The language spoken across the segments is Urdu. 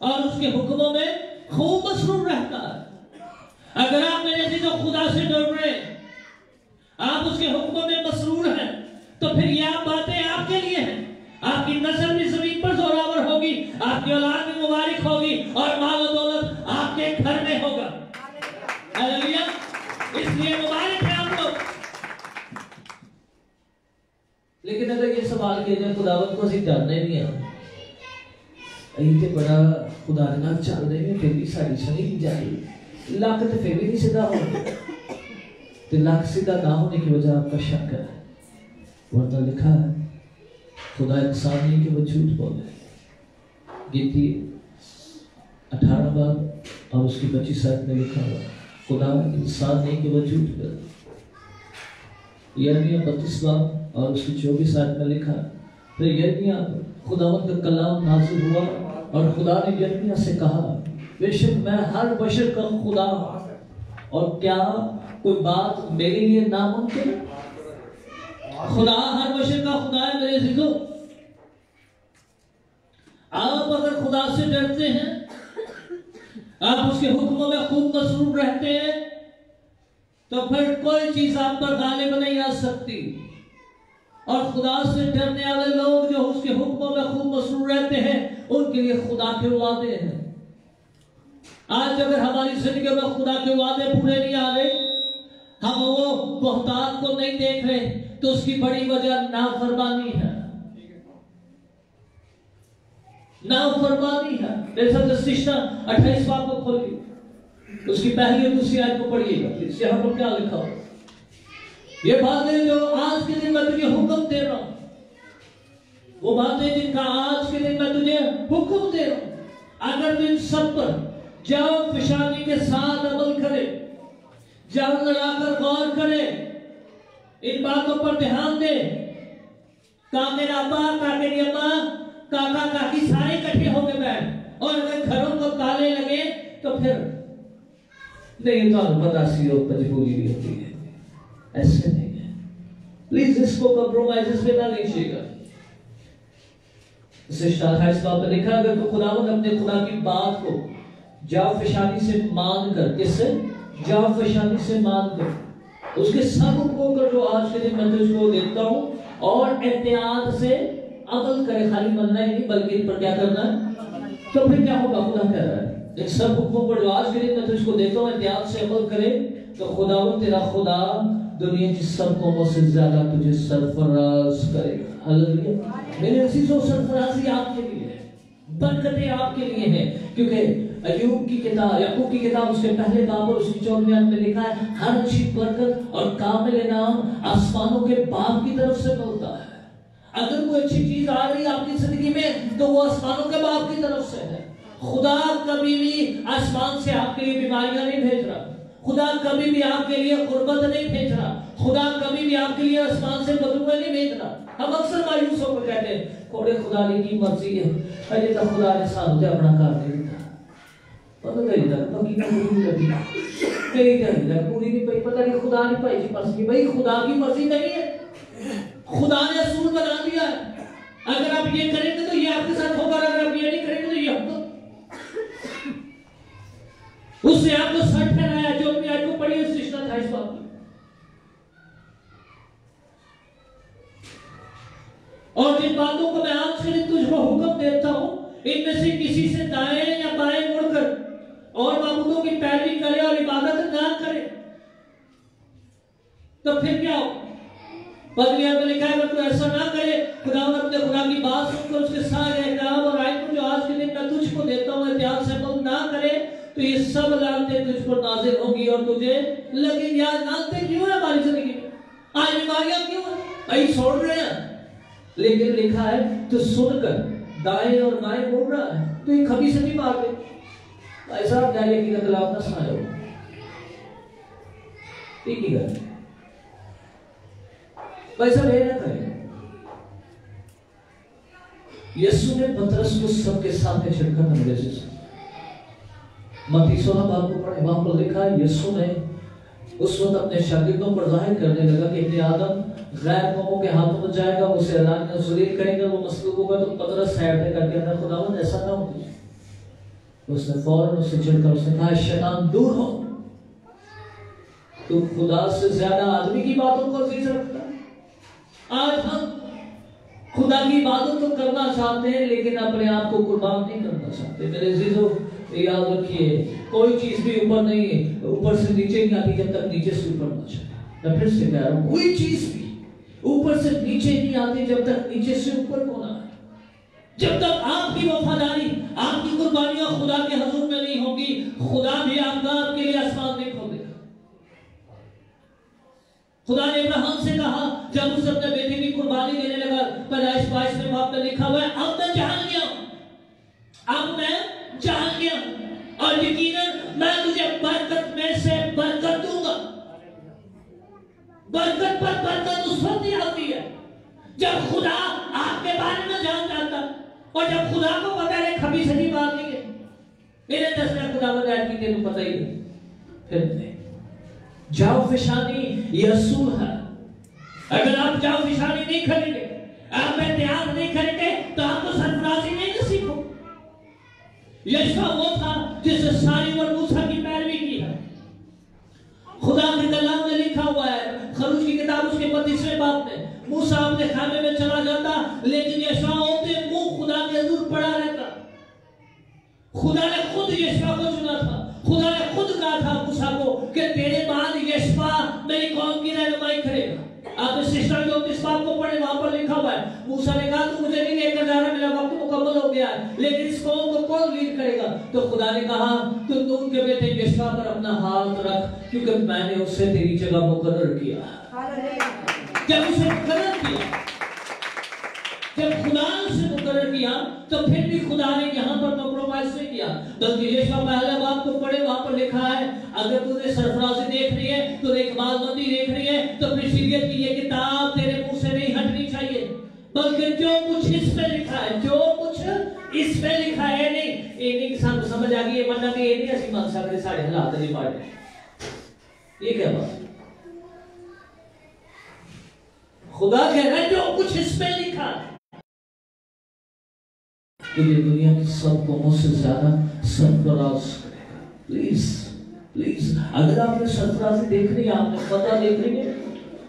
اور اس کے حکموں میں خوب مصروف رہتا ہے۔ اگر آپ میرے عزیزوں خدا سے ڈر رہے ہیں، آپ اس کے حکموں میں مسرور ہیں، تو پھر یہ باتیں آپ کے لیے ہیں۔ آپ کی نسل بھی زمین پر زوراور ہوگی، آپ کی اولاد بھی مبارک ہوگی، اور مال و دولت آپ کے گھر میں ہوگا۔ ہاللیلویا! اس لیے مبارک ہے آپ لوگ۔ لیکن اگر یہ سوال کیا جائے خداوند کو اسی ڈرنے بھی ہیں، ایتے بڑا خدا نے نہ چل رہے ہیں، پھر بھی ساری سنی نہیں جائے، لاکھ تو پھر بھی نہیں سیدھا ہو، تو لاکھ سیدھا نہ ہونے کی وجہ آپ کا شک ہے، ورنہ لکھا ہے خدا انسان نہیں کہ وہ جھوٹ بولے۔ گنتی 18 باب اور اس کی 25 آیت میں لکھا ہوا خدا انسان نہیں کہ وہ جھوٹ بولے۔ یرمیہ 32 باب اور اس کی 24 آیت میں لکھا، پھر یرمیہ خداوند کا کلام نازل ہوا اور خدا نے یرمیہ سے کہا، بے شک میں ہر بشر کا خدا ہوں، اور کیا کوئی بات میرے لیے ناممکن ہے؟ خدا ہر بشر کا خدا ہے میرے عزیزوں۔ آپ اگر خدا سے ڈرتے ہیں، آپ اس کے حکموں میں خوب مصروف رہتے ہیں، تو پھر کوئی چیز آپ پر غالب نہیں آ سکتی۔ اور خدا سے ڈرنے والے لوگ جو اس کے حکموں میں خوب مصروف رہتے ہیں، ان کے لیے خدا کے وعدے ہیں۔ آج اگر ہماری زندگی میں خدا کے وعدے پورے نہیں آ رہے، ہم وہ بہتان کو نہیں دیکھ رہے، تو اس کی بڑی وجہ نافرمانی ہے، نافرمانی ہے۔ میرے ساتھ استشنا 28 باب کو کھولیے، اس کی پہلی اور دوسری آیت کو پڑھیے گا پلیز۔ یہاں پر کیا لکھا ہو؟ یہ باتیں جو آج کے دن میں تجھے حکم دے رہا ہوں، وہ باتیں جن کا آج کے دن میں تجھے حکم دے رہا ہوں، اگر تو ان سب پر جاؤ فشانی کے ساتھ عمل کرے، جاؤ لگا کر غور کرے، ان باتوں پر دھیان دے۔ کامل ابا، کامل اما، کاکا کاکی سارے اکٹھے ہو کے بیٹھ، اور اگر گھروں کو تالے لگے تو پھر نہیں، تو پتہ سی ہو مجبوری بھی ہوتی ہے، ایسے نہیں ہے۔ پلیز اس کو کمپرومائز پہ نہ لیجیے گا۔ اسے 28 باب میں لکھا، اگر تو خداوند اپنے خدا کی بات کو جاؤ فشانی سے مان کر، کس سے؟ جاؤ فشانی سے مان کر، اس کے سب حکموں پر جو آج کے دن میں تجھ کو دیتا ہوں، اور احتیاط سے عمل کرے، خالی مننا ہی نہیں بلکہ ان پر کیا کرنا ہے، تو پھر کیا ہوگا؟ خدا کہہ رہا ہے ان سب حکموں پر جو آج کے دن میں تجھ کو دیتا ہوں احتیاط سے عمل کرے، تو خداوند تیرا خدا دنیا کی سب قوموں سے زیادہ تجھے سرفراز کرے گا۔ ہاللیلویا! میرے عزیزوں، سرفرازی آپ کے لیے ہے، برکتیں آپ کے لیے ہیں، کیونکہ ایوب کی کتاب، یعقوب کی کتاب اس کے پہلے باب اور اس کی 14ویں آیت میں لکھا ہے، ہر اچھی برکت اور کامل انعام آسمانوں کے باپ کی طرف سے ملتا ہے۔ اگر کوئی اچھی چیز آ رہی ہے آپ کی زندگی میں، تو وہ آسمانوں کے باپ کی طرف سے ہے۔ خدا کبھی بھی آسمان سے آپ کے لیے بیماریاں نہیں بھیج رہا، خدا کبھی بھی آپ کے لیے غربت نہیں بھیج رہا، خدا کبھی بھی آپ کے لیے آسمان سے بدبوئیں نہیں بھیج رہا۔ ہم اکثر مایوس ہو کر کہتے ہیں تھوڑے خدا کی مرضی ہے، اجے تک خدا نے سانو تے اپنا کار نہیں دتا، پتہ نہیں تک پکی پوری لگی کئی تک پوری نہیں پئی، پتہ نہیں خدا نے پائی جی مرضی، بھائی خدا کی مرضی نہیں ہے، خدا نے اصول بنا دیا ہے، اگر آپ یہ کریں گے تو یہ آپ کے ساتھ ہوگا، اگر آپ یہ نہیں کریں گے تو یہ ہوگا۔ اس نے آپ کو سٹ پھیلایا، جو بھی آیت کو پڑھی اس رشتہ تھا اس بات میں، اور جن باتوں کو میں آج کے دن تجھ کو حکم دیتا ہوں، ان میں سے کسی سے دائیں یا بائیں مڑ کر اور معبودوں کی پیروی کرے اور عبادت نہ کرے تو پھر کیا ہو؟ بدلیات میں لکھا ہے اگر تو ایسا نہ کرے، خداوند اپنے خدا کی بات سن کر اس کے سارے احکام اور آیت کو جو آج کے دن میں تجھ کو دیتا ہوں احتیاط سے عمل نہ کرے، تو یہ سب لعنتیں تجھ پر نازل ہوں گی اور تجھے لگیں گی۔ آج لعنتیں کیوں ہیں ہماری زندگی میں؟ آج بیماریاں کیوں ہیں؟ بھائی چھوڑ رہے ہیں، لیکن لکھا ہے تو سن کر دائیں اور بائیں مڑ رہا ہے تو یہ کبھی سے نہیں مار دے۔ بھائی صاحب جائیے کی نقلات نہ سنائے ہو، ٹھیک ہی کر بھائی صاحب یہ نہ کریں۔ یسوع نے پترس کو سب کے سامنے چھڑکا تھا میرے سے، متی 16 باب کو پڑھیں، وہاں پر لکھا ہے یسوع نے اس وقت اپنے شاگردوں پر ظاہر کرنے لگا کہ ابن آدم غیر قوموں کے ہاتھوں میں جائے گا، وہ اسے اعلانیہ ذلیل کریں گے، وہ مصلوب ہوگا، تو پترس سائڈ پہ کر کے اندر خداوند ایسا نہ ہو۔ اس نے فوراً اس سے چڑھ کر اس نے کہا شیطان دور ہو، تو خدا سے زیادہ آدمی کی باتوں کو عزیز رکھتا ہے۔ آج ہم خدا کی عبادت تو کرنا چاہتے ہیں لیکن اپنے آپ کو قربان نہیں کرنا چاہتے۔ میرے عزیزو یاد رکھیے، کوئی چیز بھی اوپر نہیں، اوپر سے نیچے نہیں آتی جب تک نیچے سے اوپر نہ چلے۔ میں پھر سے کہہ رہا ہوں، کوئی چیز بھی اوپر سے نیچے نہیں آتی جب تک نیچے سے اوپر کو نہ آئے۔ جب تک آپ کی وفاداری، آپ کی قربانیاں خدا کے حضور میں نہیں ہوگی، خدا بھی آپ کے لیے آسمان نہیں کھول دے گا۔ خدا نے ابراہیم سے کہا جب اس اپنے بیٹے کی قربانی دینے لگا، پیدائش 22 میں باپ میں لکھا ہوا ہے، اب میں جان گیا، اب میں جان گیا اور یقیناً میں تجھے برکت میں سے برکت دوں گا۔ برکت پر برکت اس وقت ہی آتی ہے جب خدا آپ کے بارے میں جان جاتا، اور جب خدا کو پتا ہے کبھی صحیح بات نہیں ہے، میرے دس میں خدا کو دائر کی تینوں پتہ ہی ہے، پھر نہیں جاؤ فشانی یہ اصول ہے۔ اگر آپ جاؤ فشانی نہیں کریں گے، آپ احتیاط نہیں کریں گے تو آپ کو سرفرازی نہیں نصیب ہو۔ یشوع وہ تھا جس نے ساری اور موسیٰ کی پیروی کی ہے۔ خدا کے کلام میں لکھا ہوا ہے، خروج کی کتاب اس کے 32ویں باب میں، موسیٰ اپنے خیمے میں چلا جاتا لیکن یشوع ہوتے منہ خدا کے حضور پڑا رہتا۔ خدا نے خود یشوع کو چنا تھا، خدا نے خود کہا تھا موسیٰ کو کہ تیرے بعد یشوع میری قوم کی رہنمائی کرے گا۔ آپ اس سسٹر جو اس بات کو پڑھیں، وہاں پر لکھا ہوا ہے، موسیٰ نے کہا تو مجھے نہیں لے کر جانا، میرا وقت مکمل ہو گیا ہے، لیکن اس قوم کو کون لیڈ کرے گا؟ تو خدا نے کہا تو ان کے بیٹے یشوع پر اپنا ہاتھ رکھ، کیونکہ میں نے اسے تیری جگہ مقرر کیا۔ جب اسے مقرر کیا، جب خدا نے اسے مقرر کیا تو پھر بھی خدا نے یہاں پر کمپرومائز نہیں کیا، بلکہ یشوع پہلے بات کو پڑھے، وہاں پر لکھا ہے اگر تو نے سرفرازی دیکھ رہی ہے، تو ایک مالبندی دیکھ رہی ہے، تو پھر شریعت کی یہ کتاب تیرے منہ سے نہیں ہٹنی چاہیے، بلکہ جو کچھ اس میں لکھا ہے، جو کچھ اس میں لکھا ہے، نہیں یہ نہیں کہ سمجھ آ گئی یہ مننا کہ یہ نہیں ایسی مان سکتے ساڑھے حالات نہیں پاڑے، یہ کیا بات؟ خدا کہہ رہا ہے جو کچھ اس میں لکھا ہے، تو یہ دنیا کی سب قوموں سے زیادہ سرفراز کرے گا۔ پلیز پلیز اگر آپ نے سرفرازی دیکھنی ہے، آپ نے فتح دیکھنی ہے،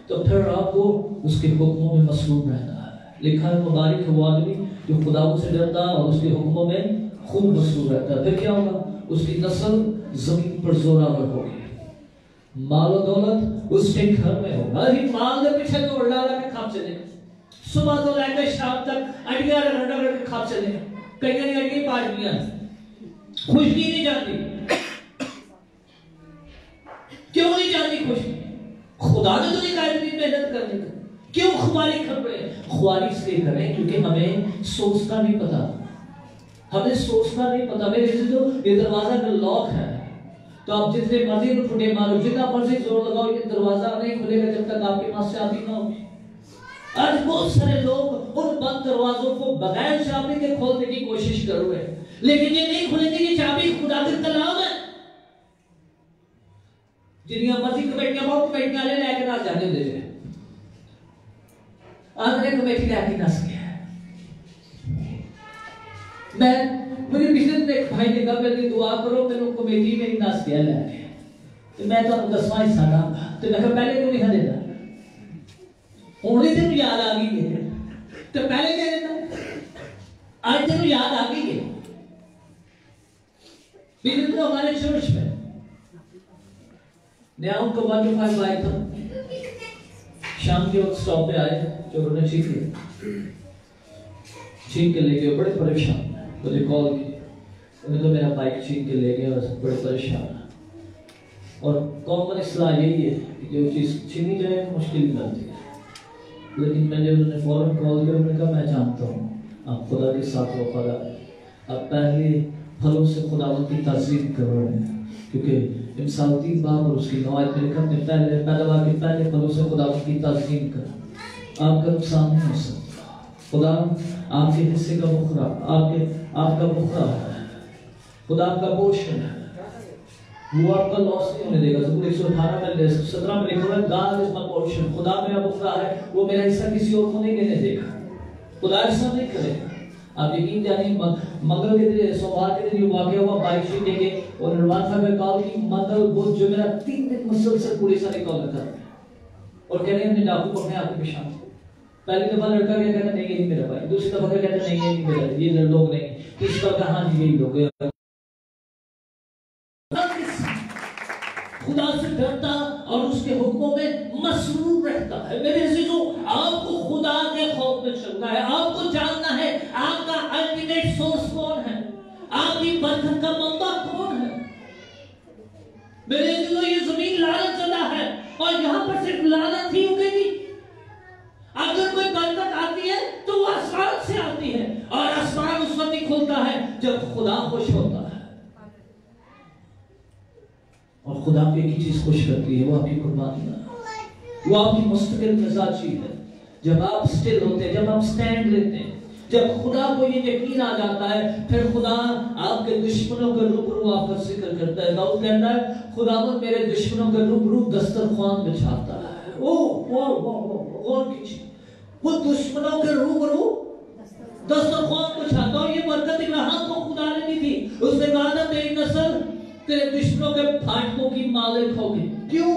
تو پھر آپ کو اس کے حکموں میں مصروف رہنا ہے۔ لکھا ہے مبارک ہے وہ آدمی جو خدا سے ڈرتا اور اس کے حکموں میں خوب مصروف رہتا ہے۔ پھر کیا ہوگا؟ اس کی نسل زمین پر زوراور ہوگی، مال و دولت اس کے گھر میں ہوگا۔ مال کے پیچھے دوڑ ڈالا کے کھاپ چلے گا، صبح تو لے کے شام تک اڈیاں رگڑ رگڑ کے کھاپ چلے گا، کئی کئی اڈیاں پاٹیاں، خوشکی نہیں جاتی۔ کیوں نہیں جاتی خوشکی؟ خدا نے تو نہیں کہا اتنی محنت کرنے کا، کیوں خواری کر رہے ہیں؟ خواری اس لیے کر رہے ہیں کیونکہ ہمیں سوچنا نہیں پتا، ہمیں سوچنا نہیں پتا۔ میرے جو یہ دروازہ کا لاک ہے، تو آپ جتنے مرضی کو ٹھوٹے مارو، جتنا مرضی زور لگاؤ، یہ دروازہ نہیں کھلے گا جب تک آپ کے پاس چابی نہ ہوگی۔ آج بہت سارے لوگ ان بند دروازوں کو بغیر چابی کے کھولنے کی کوشش کر رہے ہیں، لیکن یہ نہیں کھلیں گے، یہ چابی خدا کا کلام ہے۔ جنیاں مرضی کمیٹیاں بہت کمیٹیاں لے کے نہ جانے دے جائے، آدھے کمیٹی لے کے نہ سکے۔ مجھے پچھلے دن ایک بھائی نے کہا میری دعا کرو میرے کمیٹی میری نس کیا لے کے، تو میں تو 10واں حصہ نا، تو میں کہا پہلے کیوں نہیں دیتا؟ انہیں تین یاد آ گئی ہے تو پہلے کیا دیتا؟ آج تین یاد آ گئی ہے۔ پھر تو ہمارے چرچ میں نیاؤں کا 1-5 آئے تھا، شام کے وقت سٹاپ پہ آئے، چوروں نے چھین کے لے گئے، بڑے پریشان، مجھے کال کی، انہیں تو میرا بائک چھین کے لے گئے اور بڑے پریشان ہیں۔ اور کامن اصلاح یہی ہے کہ جو چیز چھینی جائے مشکل ملتی ہے، لیکن میں نے انہوں نے فوراً کال کیا، انہوں نے کہا میں جانتا ہوں آپ خدا کے ساتھ وفادار ہیں، آپ پہلے پھلوں سے خداوند کی تعظیم کر رہے ہیں، کیونکہ امثال 3 باب اور اس کی 9 آیت میں لکھا اپنے پہلے پیداوار کے پہلے پھلوں سے خداوند کی تعظیم کریں، آپ کا نقصان نہیں ہو سکتا۔ خدا آپ کے حصے کا بخرا، آپ کا بخرا ہے، خدا آپ کا پورشن ہے، وہ آپ کا لاس نہیں ہونے دے گا۔ زبور 118 میں 17 میں لکھا ہے God is my portion، خدا میرا بخرا ہے، وہ میرا حصہ کسی اور کو نہیں لینے دے گا، خدا ایسا نہیں کرے گا۔ آپ یقین جانیں منگل کے دن سوموار کے دن یہ واقعہ ہوا، بائک شیٹ دے کے اور نروان صاحب نے کہا کہ منگل وہ جو میرا 3 دن مسلسل پوری سارے کال کر رہا ہے اور کہہ رہے ہیں ہم نے ڈاکو پکڑے آپ کے پیشان. پہلی دفعہ لڑکا کیا کہتا نہیں یہ نہیں میرا بھائی، دوسری دفعہ کہتا نہیں یہ نہیں میرا، یہ لوگ نہیں، تیسری دفعہ کہا ہاں جی یہی لوگ. خدا سے ڈرتا اور اس کے حکموں میں مسرور رہتا ہے. میرے عزیزوں آپ کو خدا کے خوف میں چلنا ہے، آپ کو جاننا ہے آپ کا الٹیمیٹ سورس کون ہے، آپ کی برکت کا منبع کون ہے. میرے عزیزوں یہ زمین لعنت زدہ ہے اور یہاں پر صرف لعنت ہی اگے گی. اگر کوئی برکت آتی ہے تو وہ آسمان سے آتی ہے اور آسمان اس وقت ہی کھلتا ہے جب خدا خوش ہوتا ہے. اور خدا کو ایک ہی چیز خوش کرتی ہے، وہ آپ کی قربانی ہے، وہ آپ کی مستقل مزاجی ہے. جب آپ سٹل ہوتے ہیں، جب آپ سٹینڈ لیتے ہیں، جب خدا کو یہ یقین آ جاتا ہے، پھر خدا آپ کے دشمنوں کے روبرو آپ کا ذکر کرتا ہے. داؤد کہتا ہے خداوند میرے دشمنوں کے روبرو دسترخوان بچھاتا ہے. غور کیجیے، وہ دشمنوں کے روبرو دسترخوان بچھاتا. اور یہ برکت ابراہیم کو خدا نے دی تھی. اس نے کہا تھا تیری نسل تیرے دشمنوں کے پھاٹکوں کی مالک ہوگی. کیوں؟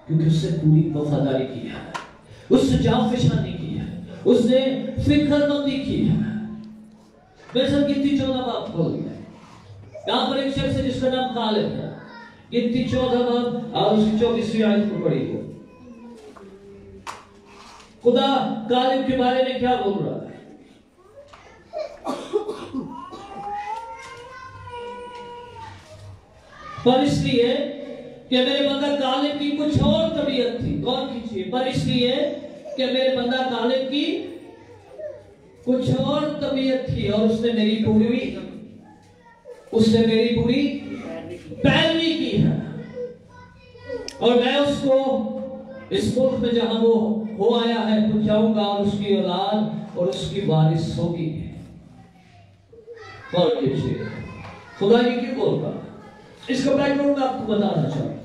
کیونکہ اس سے پوری وفاداری کی ہے، اس سے جانفشانی کی ہے، اس نے فکر مندی کی ہے. میرے ساتھ گنتی 14 باب کھول دیا. یہاں پر ایک شخص ہے جس کا نام کالب ہے. گنتی 14 باب اور اس کی 24ویں آیت کو پڑھی گو. خدا کالب کے بارے میں کیا بول رہا ہے؟ پر اس لیے کہ میرے بندہ کالب کی کچھ اور طبیعت تھی. غور کیجیے، پر اس لیے کہ میرے بندہ کالب کی کچھ اور طبیعت تھی اور اس نے میری پوری پیروی کی ہے. اور میں اس کو اس ملک میں جہاں وہ ہو آیا ہے پہنچاؤں گا اور اس کی اولاد اور اس کی وارث ہوگی. غور کیجیے خدا یہ کیوں بول رہا ہے. اس کا بیک گراؤنڈ میں آپ کو بتانا چاہتا ہوں.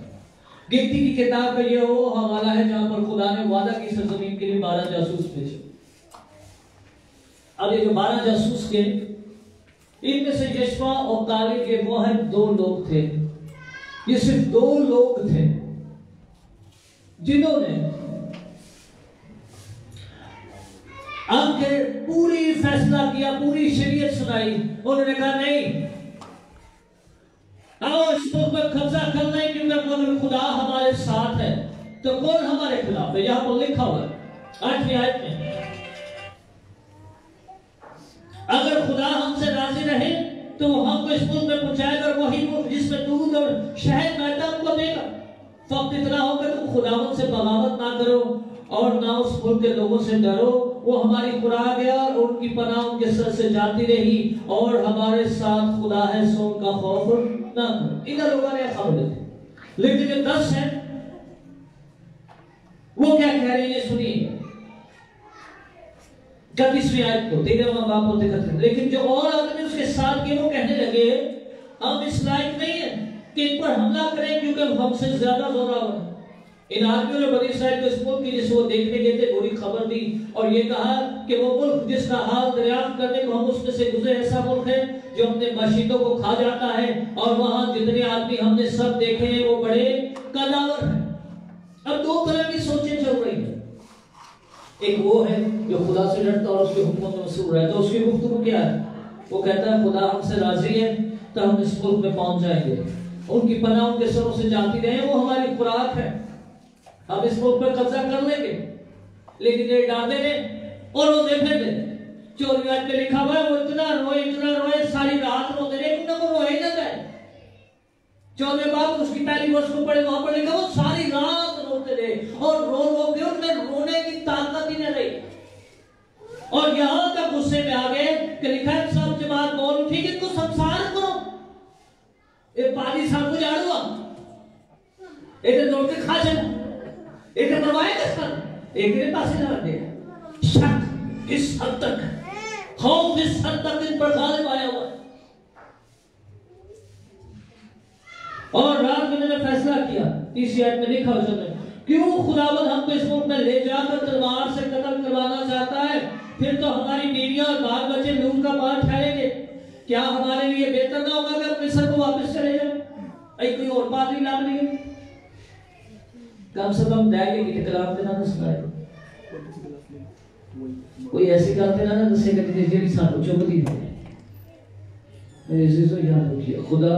گنتی کی کتاب کا یہ وہ حوالہ ہے جہاں پر خدا نے وعدہ کی سرزمین کے لیے 12 جاسوس بھیجے. اب یہ جو 12 جاسوس کے ان میں سے یشوا اور کالب کے وہ ہیں 2 لوگ تھے. یہ صرف 2 لوگ تھے جنہوں نے آ کے پوری فیصلہ کیا، پوری شریعت سنائی. انہوں نے کہا نہیں آؤ اس ملک میں قبضہ کرنا ہے کیونکہ اگر خدا ہمارے ساتھ ہے تو کون ہمارے خلاف ہے. یہاں پر لکھا ہوا ہے 8ویں آیت میں اگر خدا ہم سے راضی رہے تو ہم کو اس ملک میں پہنچائے گا، وہی ملک جس میں دودھ اور شہد بہتا ہم کو دے گا. فقط اتنا ہو کہ تم خداوند سے بغاوت نہ کرو اور نہ اس ملک کے لوگوں سے ڈرو. وہ ہماری خوراک ہے اور ان کی پناہ ان کے سر سے جاتی رہی اور ہمارے ساتھ خدا ہے سو ان کا خوف نہ کرو. ان لوگوں نے خبر دی. لیکن جو 10 ہیں وہ کیا کہہ رہے ہیں یہ سنیے 31ویں آیت کو 13واں باب کو دیکھتے ہیں. لیکن جو اور آدمی اس کے ساتھ کے وہ کہنے لگے ہم اس لائق نہیں ہیں کہ ان پر حملہ کریں کیونکہ ہم سے زیادہ زوراور ہیں. ان آدمیوں نے بنی اسرائیل کو اس ملک کی جس وہ دیکھنے گئے تھے بری خبر دی اور یہ کہا کہ وہ ملک جس کا حال دریافت کرنے کو ہم اس میں سے گزرے ایسا ملک ہے جو اپنے مشیتوں کو کھا جاتا ہے اور وہاں جتنے آدمی ہم نے سب دیکھے ہیں وہ بڑے کداور ہیں. اب 2 طرح کی سوچیں چل رہی ہیں. ایک وہ ہے جو خدا سے ڈرتا اور اس کے حکموں میں مسرور رہتا. اس کی گفتگو کیا ہے؟ وہ کہتا ہے خدا ہم سے راضی ہے تو ہم اس ملک میں پہنچ جائیں گے، ان کی پناہ ان کے سروں سے جاتی رہے، وہ ہماری خوراک ہے، ہم اس ملک پر قبضہ کر لیں گے. لیکن یہ ڈانٹے نے اور روتے پھرتے. 24 آیت میں لکھا ہوا ہے وہ اتنا روئے ساری رات روتے رہے انہوں کو روئے نہ گئے. 14 باب اس کی پہلی ورس کو پڑھے وہاں پر لکھا وہ ساری رات روتے رہے اور رو کے ان میں رونے کی طاقت ہی نہ رہی. اور یہاں تک غصے میں آ گئے کہ لکھا ہے سب جماعت بول اٹھی کہ ان کو سنسار کرو. ایک پانی سب کو جاڑ ہوا ایک دوڑ کے کھا جانا ایک مروائے گا سر ایک میرے پاس ہی نہ رکھے. شک اس حد تک، خوف اس حد تک ان پر غالب آیا ہوا. اور رات میں نے فیصلہ کیا 30 آیت میں لکھا ہے کیوں خداوند ہم کو اس ملک میں لے جا کر تلوار سے قتل کروانا چاہتا ہے پھر تو ہماری بیویاں اور بال بچے نور کا بال ٹھہریں گے. کیا ہمارے لیے بہتر نہ ہوگا کہ ہم مصر کو واپس چلے جائیں؟ کوئی اور بات نہیں لگ رہی ہے. کم سے کم دائیں گے کہ کلام دینا نہ سنائے. کوئی ایسی گل دینا نہ دسے گا جی سانو چبھتی ہے. میرے عزیزو یاد رکھیے خدا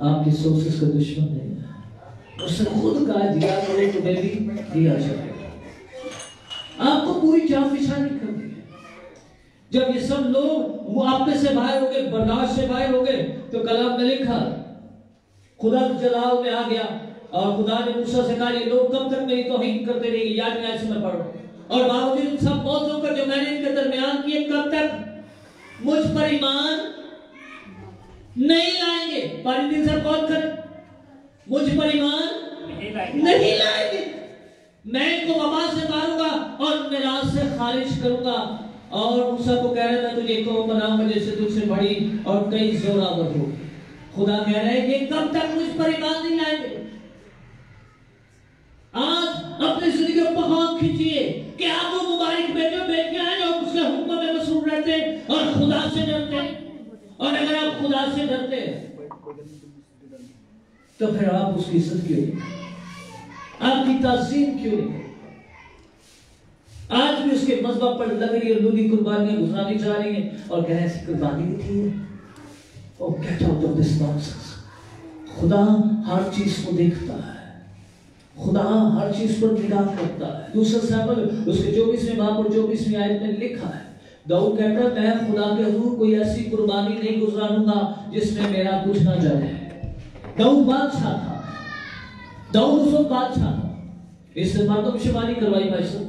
آپ کی سوچ کا دشمن نہیں ہے. اس نے خود کہا دیا کرو تمہیں بھی دیا جائے گا. آپ کو پوری جان پہچانی کرنی ہے. جب یہ سب لوگ وہ آپ میں سے باہر ہو گئے, برداشت سے باہر ہو گئے, تو کلام میں لکھا خدا جلال میں آ گیا اور خدا نے موسیٰ سے کہا یہ لوگ کب تک میری توہین کرتے رہیں گے. یاد میں ایسے میں پڑھ رہا ہوں. اور باوجود ان سب موضوع کا جو میں نے ان کے درمیان کیے کب تک مجھ پر ایمان نہیں لائیں گے. پانی دن سے غور کریں, مجھ پر ایمان نہیں لائیں گے. میں ان کو وبا سے ماروں گا اور میراث سے خارج کروں گا. اور موسیٰ کو کہہ رہا تھا تجھے قوم بناؤں گا جیسے تجھ سے بڑی اور کئی زوراور ہو. خدا کہہ رہا ہے کہ کب تک مجھ پر ایمان نہیں لائیں گے. آج اپنی زندگی کو بہت کھینچیے کہ آپ وہ مبارک بیٹے بیٹیاں ہیں جو اس کے حکم میں مصروف رہتے ہیں اور خدا سے ڈرتے ہیں. اور اگر آپ خدا سے ڈرتے ہیں تو پھر آپ اس کی عزت کیوں نہیں, آپ کی تعظیم کیوں نہیں؟ آج بھی اس کے مذہب پر لگڑی اور لولی قربانیاں گزارانی چاہ رہی ہیں اور کہہ رہے ہیں ایسی قربانی بھی تھی. Oh, get out of this nonsense. خدا ہر چیز کو دیکھتا ہے, خدا ہر چیز پر نگاہ کرتا ہے. دوسرا سامل اس کے 24ویں باب اور 24ویں آیت میں لکھا ہے داؤد کہتا ہے میں خدا کے حضور کوئی ایسی قربانی نہیں گزاروں گا جس میں میرا کچھ نہ جائے. داؤد بادشاہ تھا, داؤد اس وقت بادشاہ تھا. اس سے مردم شماری کروائی بھائی صاحب.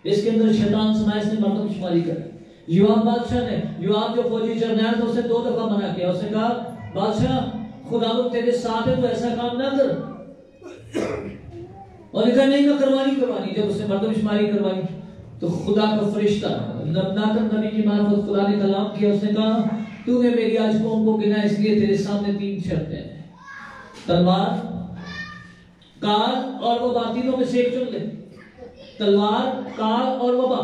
اس کے اندر شیطان سمایا, اس نے مردم شماری کرائی. یوآب بادشاہ نے, یوآب جو فوجی جرنیل تھا اسے 2 دفعہ منع کیا. اس نے کہا بادشاہ خداوند تیرے ساتھ ہے تو ایسا کام نہ کر. اور کہا نہیں میں کروانی. جب اس نے مردم شماری کروائی تو خدا کا فرشتہ ناتن نبی کی معرفت خدا نے کلام کیا. اس نے کہا تو نے میری آج قوم کو گنا اس لیے تیرے سامنے 3 شرطیں ہیں, تلوار, کال اور وبا. تینوں میں سے ایک چن لے. تلوار, کال اور وبا,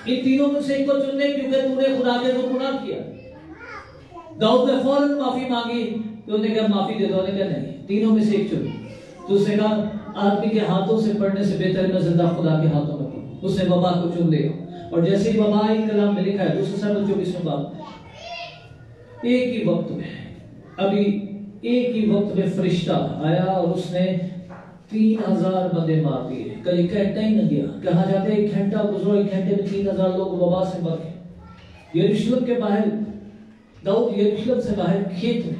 ان تینوں میں سے ایک کو چن لے کیونکہ تو نے خدا کے حکم گناہ کیا. داؤد نے فوراً معافی مانگی تو انہوں نے کہا معافی دے دو. انہوں نے کہا نہیں, تینوں میں سے ایک چن. تو اس نے کہا آدمی کے ہاتھوں سے پڑھنے سے بہتر میں زندہ خدا کے ہاتھوں میں پڑھوں. اس نے وبا کو چن لیا. اور جیسے ہی وبا ہی کلام میں لکھا ہے دوسرے سامنے 24ویں باب, ایک ہی وقت میں, ابھی ایک ہی وقت میں فرشتہ آیا اور اس نے 3000 بندے مار دیے. کئی گھنٹہ ہی نہ گیا, کہا جاتا ہے 1 گھنٹہ گزرا, 1 گھنٹے میں 3000 لوگ وبا سے مر گئے. یروشلم کے باہر, داؤد یروشلم سے باہر کھیت میں,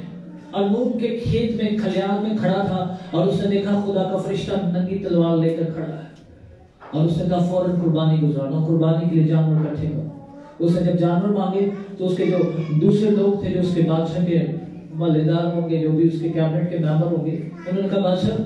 ارنون کے کھیت میں کھلیان میں کھڑا تھا اور اس نے دیکھا خدا کا فرشتہ ننگی تلوار لے کر کھڑا ہے. اور اس نے کہا فوراً قربانی گزارنا, قربانی کے لیے جانور اکٹھے کرو. اس نے جب جانور مانگے تو اس کے جو دوسرے لوگ تھے جو اس کے بادشاہ کے مالدار ہوں گے, جو بھی اس کے کیبنٹ کے ممبر ہوں گے, انہوں نے کہا بادشاہ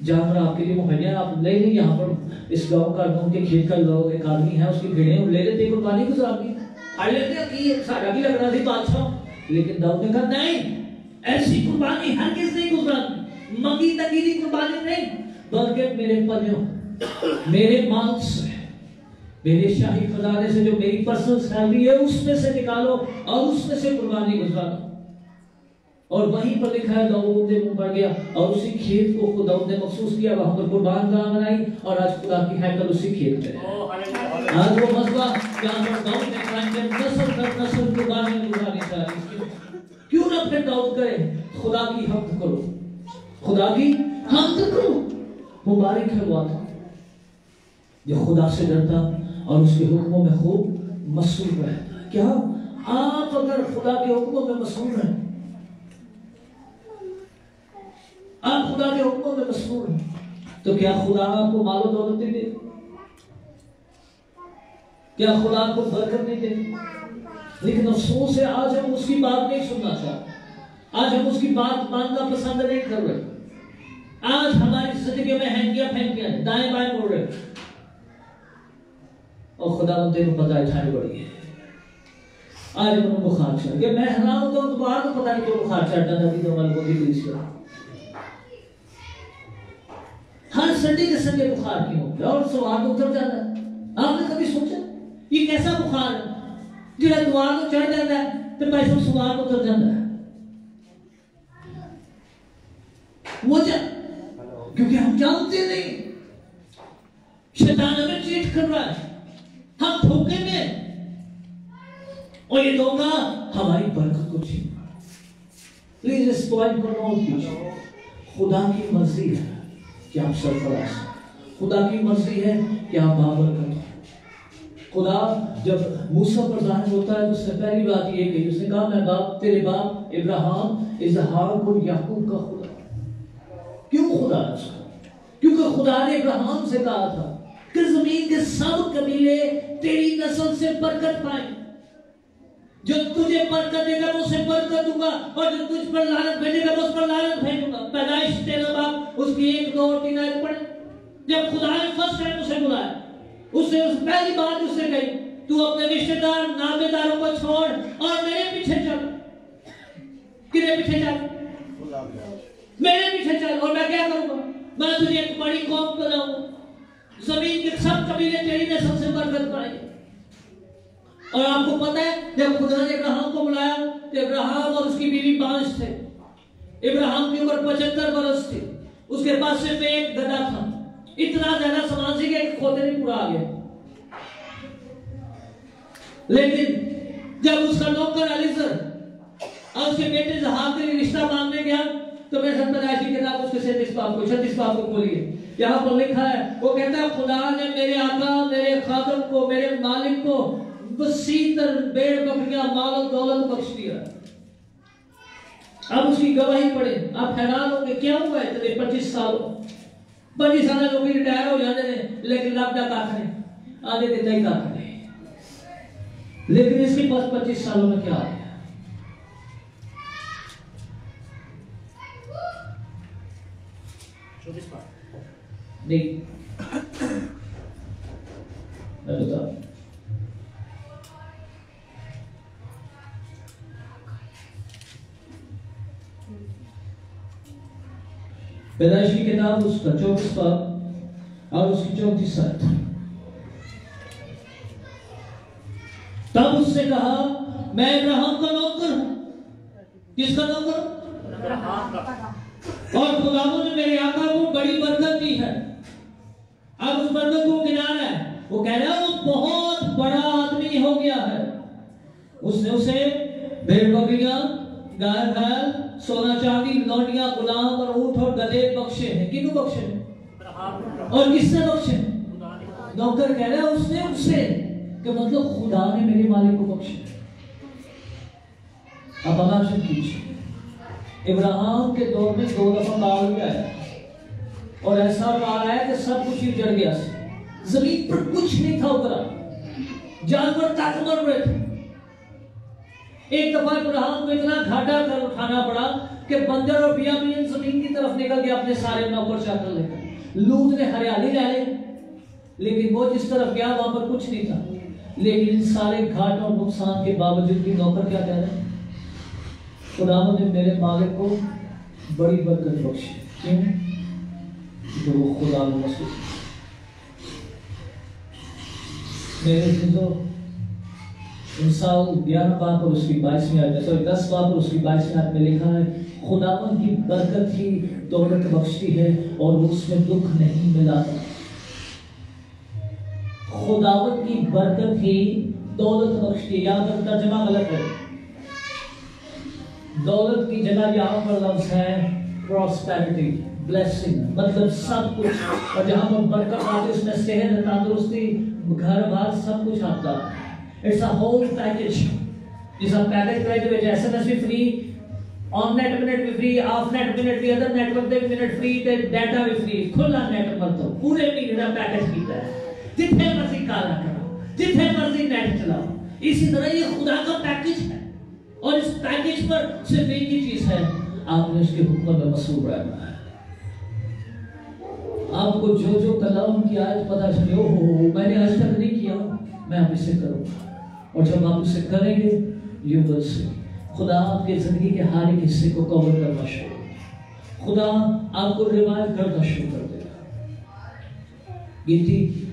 جانور آپ کے لیے مہیا, آپ لے لیں. یہاں پر اس گاؤں کا ارنون کے کھیت کا لوگ ایک آدمی ہے, اس کی بھیڑیں لے لیتے, قربانی گزارنی ہر لیتے کہ سارا بھی لگ رہا تھی بادشاہ. لیکن داؤد نے کہا نہیں, ایسی قربانی ہرگز نہیں گزارنی, منگی تنگی قربانی نہیں, بلکہ میرے پنجوں, میرے مال سے, میرے شاہی خزانے سے جو میری پرسنل سیلری ہے اس میں سے نکالو اور اس میں سے قربانی گزارو. اور وہیں پر لکھا ہے داؤد نے منہ پڑ گیا اور اسی کھیت کو داؤد نے مخصوص کیا, وہاں پر قربان گاہ بنائی اور آج خدا کی ہیکل اسی کھیت میں ہے. آج وہ مذبح جہاں پر داؤد نے قائم کیا, نسل در نسل قربانی گزارنی چاہیے. کیوں نہ پھر داؤد کرے خدا کی حمد کرو, خدا کی حمد کرو. مبارک ہے وہ آدمی جو خدا سے ڈرتا اور اس کے حکموں میں خوب مصروف رہتا ہے. کیا آپ اگر خدا کے حکموں میں مصروف ہیں, آپ خدا کے حکموں میں مصروف ہیں, تو کیا خدا آپ کو مال و دولت نہیں دے؟ کیا خدا آپ کو برکت نہیں دے؟ لیکن افسوس ہے آج ہم اس کی بات نہیں سننا چاہتے, آج ہم اس کی بات ماننا پسند نہیں کر رہے. آج ہماری زندگی میں ہینکیاں پھینکیاں ہیں, دائیں بائیں مڑ رہے, اور خدا بندے کو پتہ ہے ٹھنڈ بڑی ہے. آج ہم ان کو بخار چڑھ گیا. میں حیران ہوتا ہوں تو پتہ نہیں کیوں بخار چڑھتا تھا کہ ہمارے کو بھی اس طرح ہر سنڈے کے سنڈے بخار کیوں ہو گیا اور سوال اتر جاتا ہے. آپ نے کبھی سوچا یہ کیسا بخار ہے جہاں دوار کو چڑھ جاتا ہے تو پیسوں سوار کو اتر جاتا ہے؟ وجہ کیونکہ ہم جانتے نہیں شیطان ہمیں چیٹ کر رہا ہے، ہم دھوکے میں، اور یہ دھوکا ہماری برکت کو چھین رہا ہے۔ پلیز اس پوائنٹ کو نوٹ کیجیے، خدا کی مرضی ہے کہ آپ سرفراز، خدا کی مرضی ہے کہ آپ بابرکت ہوں۔ خدا جب موسیٰ پر ظاہر ہوتا ہے تو اس نے پہلی بات یہ کہی، اس نے کہا میں تیرے باپ ابراہیم، اسحاق اور یعقوب کا خدا۔ کیوں خدا ہے اس کا؟ کیونکہ خدا نے ابراہیم سے کہا تھا کہ زمین کے سب قبیلے تیری نسل سے برکت پائیں، جو تجھے برکت دے گا میں اسے برکت دوں گا، اور جو تجھ پر لعنت بھیجے گا میں اس پر لعنت بھیجوں گا۔ پیدائش 13 باب اس کی 1، 2 اور 3 آیت پڑھیں۔ جب خدا نے فرسٹ ٹائم اسے بلایا، اس نے پہلی بات اس سے کہی تو اپنے رشتہ دار نامے داروں کو چھوڑ اور میرے پیچھے چل۔ کنے پیچھے چل؟ میرے پیچھے چل، اور میں کیا کروں گا؟ میں تجھے ایک بڑی قوم بناؤں گا، زمین کے سب قبیلے تیری نسل سے برکت پائیں گے۔ اور آپ کو پتہ ہے جب خدا نے ابراہیم کو بلایا تو ابراہیم اور اس کی بیوی 5 تھے۔ ابراہیم کی عمر 75 برس تھی، اس کے پاس صرف ایک گدھا تھا، اتنا زیادہ سامان سی کہ ایک کھوتے نہیں پورا آ گیا۔ لیکن جب اس کا نوکر الیزر اور اس کے بیٹے اسحاق کے لیے رشتہ مانگنے گیا تو میں سب پیدائش کی کتاب اس کے 37 باب کو کھولیے، یہاں پر لکھا ہے، وہ کہتا ہے خدا نے میرے آقا، میرے خادم کو، میرے مالک کو وسیع تر بھیڑ بکریاں، مال و دولت بخش دیا۔ اب اس کی گواہی پڑھیں، آپ حیران ہوں گے کیا ہوا ہے؟ 25 سال لوگ ریٹائر ہو جاتے ہیں لیکن رب کا کاخ نہیں، آدھے دیتا ہی کاخ نہیں، لیکن اس کے پاس 25 سالوں میں کیا آ گیا؟ نہیں میں بتا پیدائش کی کتاب اس کا 24 باب اور اس کی 34 آیت۔ تب اس نے کہا میں ابراہیم کا نوکر ہوں۔ کس کا نوکر؟ ابراہیم کا۔ اور خداوند نے میرے آقا کو بڑی برکت دی ہے۔ اب اس برکت کو گنا رہا ہے، وہ کہہ رہا ہے وہ بہت بڑا آدمی ہو گیا ہے۔ اس نے اسے بھیڑ بکریاں، گائے بیل، سونا چاندی، لونڈیاں، غلام اور اونٹ اور گدھے بخشے ہیں۔ کینوں بخشے ہیں؟ اور کس نے بخشے؟ نوکر کہہ رہا ہے اس نے اسے، کہ مطلب خدا نے میرے مالک کو بخشے۔ اب امیجن کیجیے ابراہیم کے دور میں 2 دفعہ کال بھی آیا اور ایسا کال آیا کہ سب کچھ ہی جڑ گیا، زمین پر کچھ نہیں تھا اترا، جانور تک مر رہے تھے۔ ایک دفعہ ابراہیم کو اتنا گھاٹا کر اٹھانا پڑا کہ بندر اور بیابین زمین کی طرف نکل گیا اپنے سارے نوکر چاکر لے کر۔ لوط نے ہریالی لے لی لیکن وہ جس طرف گیا وہاں پر کچھ نہیں تھا، لیکن ان سارے گھاٹوں اور نقصان کے باوجود بھی نوکر کیا کہہ رہے ہیں؟ خداوند نے میرے مالک کو بڑی برکت بخشی۔ کیوں؟ جو وہ خدا و رسول۔ میرے عزیزو، انسان 11 باب اور اس کی 22ویں آیت، 10 باب اور اس کی 22ویں آیت میں لکھا ہے خداوند کی برکت ہی دولت بخشتی ہے اور اس میں دکھ نہیں ملاتا۔ خداوند کی برکت ہی دولت بخشتی ہے۔ یہاں پر ترجمہ غلط ہے، دولت کی جگہ یہاں پر لفظ ہے پراسپیرٹی، بلیسنگ، مطلب سب کچھ۔ اور جہاں پر برکت آتی ہے اس میں صحت، تندرستی، گھر بار سب کچھ آتا ہے۔ اٹس اے ہول پیکج، جس آپ پیکج کرتے ہوئے ایس ایم ایس بھی فری، آن نیٹ منٹ بھی فری، آف نیٹ منٹ بھی، ادر نیٹ ورک بھی منٹ فری، ڈیٹا بھی فری، کھلا نیٹ مطلب پورے مہینے کا پیکج کیتا ہے، جتنے مرضی کالا کرو، جتنے مرضی نیٹ چلاؤ۔ اسی طرح یہ خدا کا پیکج ہے، اور اس پیکج پر صرف ایک ہی چیز ہے، آپ نے اس کے حکم میں مسئول رہنا ہے۔ آپ کو جو جو کلام کی آیت پتہ چلے ہو میں نے آج تک نہیں کیا، میں آپ اسے کروں گا، اور جب آپ اسے کریں گے یو ول سی خدا آپ کے زندگی کے ہر ایک حصے کو کور کرنا شروع، خدا آپ کو ریوائیو کرنا شروع کر دے گا۔ گنتی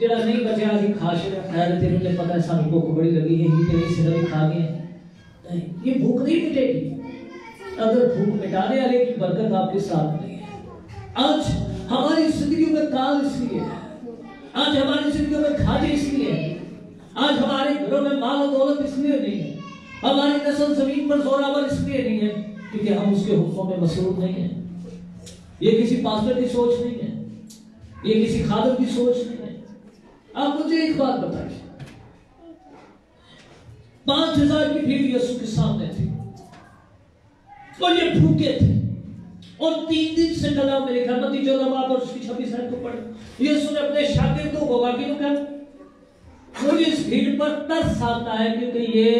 جڑا نہیں بچیا سی کھا چھڑیا خیر تینوں تے پتہ ہے سانوں بھوک بڑی لگی ہے ہی تیری سر بھی کھا گئے ہیں یہ بھوک نہیں مٹے گی اگر بھوک مٹانے والے کی برکت آپ کے ساتھ نہیں ہے آج ہماری زندگیوں میں کال اس لیے ہے آج ہماری زندگیوں میں کھانے اس لیے ہے آج ہمارے گھروں میں مال و دولت اس لیے نہیں ہے ہماری نسل زمین پر زوراور اس لیے نہیں ہے کیونکہ ہم اس کے حکموں میں مصروف نہیں ہیں یہ کسی پاسٹر کی سوچ نہیں ہے یہ کسی خادم کی سوچ نہیں ہے آپ مجھے ایک بات بتائیے 5000 کی بھیڑ یسوع کے سامنے تھی اور یہ بھوکے تھے اور 3 دن سے کلام میں لکھا متی 14 باب اور اس کی 26 آیت کو پڑھیں یسوع نے اپنے شاگردوں کو باقی کہا مجھے اس بھیڑ پر ترس آتا ہے کیونکہ یہ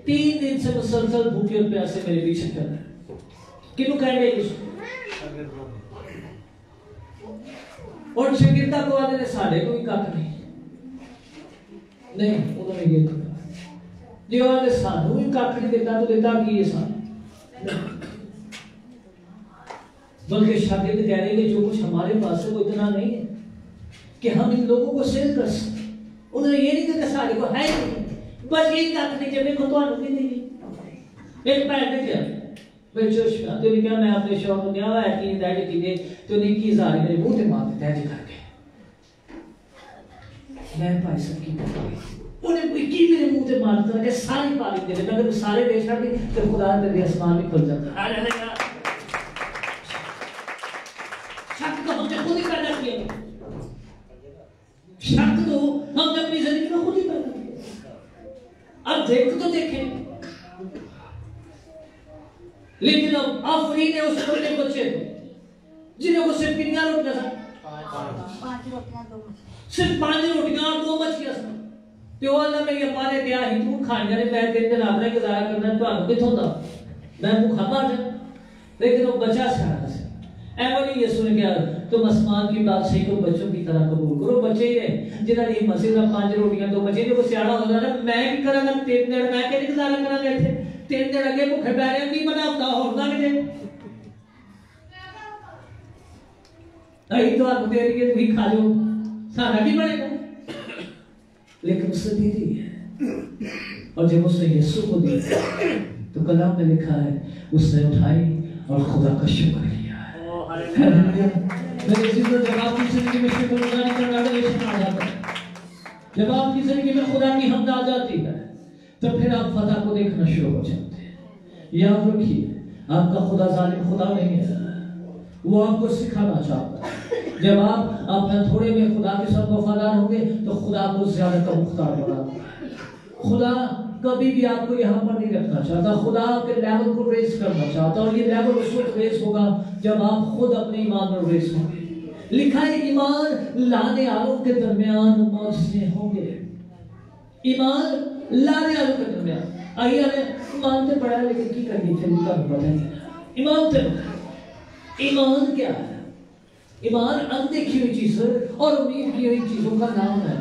3 دن سے مسلسل بھوکے اور پیاسے میرے پیچھے چل رہے ہیں کیوں کہیں گے یسوع اور شاگردہ کو آدھے نے ساڑھے کوئی کاک نہیں انہوں نے یہ کہا جو آدھے سانوں ہی کاک نہیں دیتا تو دیتا کہ یہ سانوں بلکہ شاگرد کہہ رہے ہیں جو کچھ ہمارے پاس ہے وہ اتنا نہیں ہے کہ ہم ان لوگوں کو سیل کر سکیں انہوں نے یہ نہیں کہا ساڑھے کو ہے نہیں بس یہ کاک نہیں جب کو تو آنوں کی نہیں ایک پیر نے کیا میں چوش کہا تو نے کہا میں اپنے شوق کو گیا ہے کہ دائڑے کی دے تو نے کی زاری میرے منہ تے مار دیتا ہے جی کر کے میں بھائی سب کی انہیں کوئی کی میرے منہ تے مار دیتا کہ ساری پالی دے رہے میں اگر سارے دے چھڑ دی تو خدا تیرے آسمان بھی کھل جاتا شک تو ہم نے خود ہی پیدا کیا شک تو ہم نے اپنی زندگی میں خود ہی پیدا کیا اب دیکھ تو دیکھیں لیکن اب آفرین ہے اس چھوٹے بچے جنہیں کو صرف کنیا روٹیاں تھا صرف 5 روٹیاں اور 2 مچھلیاں تھا تو اللہ میں یہ پارے دیا ہی تو کھان جانے میں دن دن آپ نے گزارا کرنا تو آپ کتوں دا میں وہ کھا جا لیکن وہ بچا سارا سے اے ولی یسوع نے کہا تم آسمان کی بادشاہی کو بچوں کی طرح قبول کرو بچے یہ جنہاں نے مسجد میں 5 روٹیاں 2 بچے کو سیاڑا ہو جانا میں کی کرا گا 3 دن میں کہ گزارا کرا گا تھے 3 دن اگے بھوکے پے رہے کی بناتا ہونا کہ نہیں تو آپ دے دیے تو ہی کھا لو سارا کی بنے گا لیکن اس سے دی دی ہے اور جب اس نے یسوع کو دی تو کلام میں لکھا ہے اس نے اٹھائی اور خدا کا شکر کیا ہے میرے عزیزو جب آپ کی زندگی میں شکر گزاری کا ریولیشن آ جاتا ہے جب آپ کی زندگی میں خدا کی حمد آ جاتی ہے تو پھر آپ فتح کو دیکھنا شروع ہو جاتے ہیں یاد رکھیے آپ کا خدا ظالم خدا نہیں ہے وہ آپ کو سکھانا چاہتا ہے جب آپ اپنے تھوڑے میں خدا کے ساتھ وفادار ہوں گے تو خدا کو زیادہ کا مختار بنا دے خدا کبھی بھی آپ کو یہاں پر نہیں رکھنا چاہتا خدا آپ کے لیول کو ریز کرنا چاہتا اور یہ لیول اس وقت ریز ہوگا جب آپ خود اپنے ایمان میں ریز ہوں گے لکھا ہے ایمان لانے والوں کے درمیان معجزے ہوں گے ایمان لانے والوں کے درمیان آئیے ہمیں مانتے پڑا لیکن کی کرنی چاہیے کا بتائیں ایمان تے ایمان کیا ہے ایمان اندیکھی ہوئی چیز اور امید کی ہوئی چیزوں کا نام ہے